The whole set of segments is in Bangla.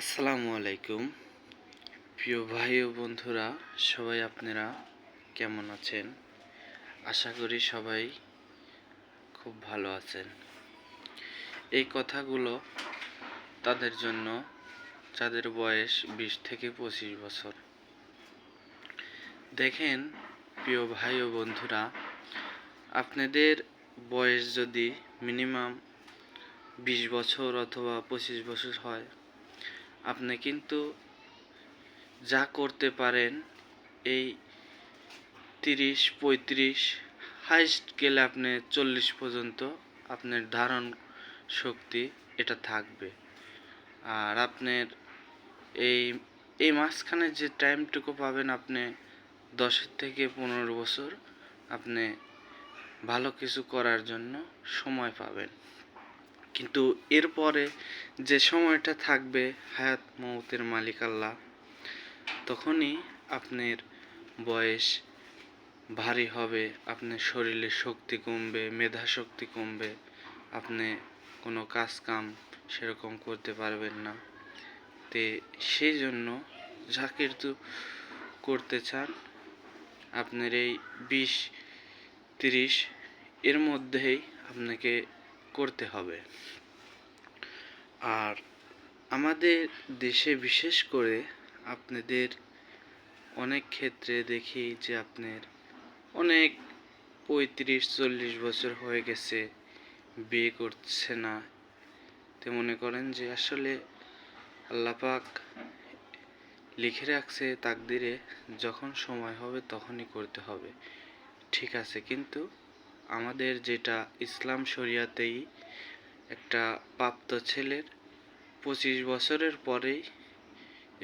আসসালামু আলাইকুম প্রিয় ভাই ও বন্ধুরা, সবাই আপনারা কেমন আছেন? আশা করি সবাই খুব ভালো আছেন। এই কথাগুলো তাদের জন্য যাদের বয়স 20 থেকে 25 বছর। দেখেন প্রিয় ভাই ও বন্ধুরা, আপনাদের বয়স যদি মিনিমাম 20 বছর অথবা 25 বছর হয়, আপনি কিন্তু যা করতে পারেন এই 30-35, হাইস্ট গেলে আপনি 40 পর্যন্ত আপনার ধারণ শক্তি এটা থাকবে। আর আপনার এই এই মাঝখানে যে টাইমটুকু পাবেন, আপনি 10 থেকে 15 বছর আপনি ভালো কিছু করার জন্য সময় পাবেন। কিন্তু এরপরে যে সময়টা থাকবে, হায়াত মউতের মালিক আল্লাহ, তখনই আপনার বয়স ভারী হবে, আপনার শরীরে শক্তি কমবে, মেধা শক্তি কমবে, আপনি কোনো কাজ কাম সেরকম করতে পারবেন না। তে সেই জন্য যা কিছু করতে চান আপনার এই 20-30 এর মধ্যেই আপনাকে করতে হবে। আর আমাদের দেশে বিশেষ করে আপনাদের অনেক ক্ষেত্রে দেখি যে আপনার অনেক 35-40 বছর হয়ে গেছে, বিয়ে করছে না। তো মনে করেন যে আসলে আল্লাহ পাক লিখে রাখছে তাকদিরে, যখন সময় হবে তখনই করতে হবে, ঠিক আছে। কিন্তু আমাদের যেটা ইসলাম শরিয়াতেই একটা প্রাপ্ত ছেলের 25 বছরের পরেই,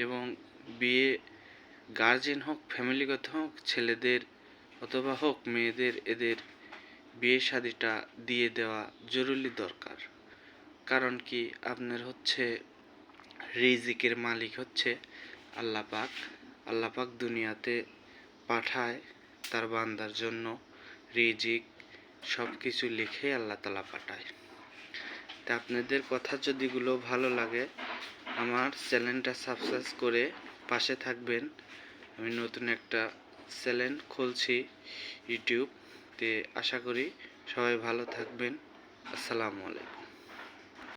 এবং বিয়ে গার্জেন হোক, ফ্যামিলিগত হোক, ছেলেদের অথবা হোক মেয়েদের, এদের বিয়ে শাদিটা দিয়ে দেওয়া জরুরি দরকার। কারণ কি, আপনার হচ্ছে রিজিকের মালিক হচ্ছে আল্লাহ পাক। আল্লাহ পাক দুনিয়াতে পাঠায় তার বান্দার জন্য রিজিক, সব কিছু লিখে আল্লাহ তাআলা পাঠায়। তা আপনাদের কথা যদি গুলো ভালো লাগে, আমার চ্যানেলটা সাবস্ক্রাইব করে পাশে থাকবেন। আমি নতুন একটা চ্যানেল খুলছি ইউটিউব তে, আশা করি সবাই ভালো থাকবেন। আসসালামু আলাইকুম।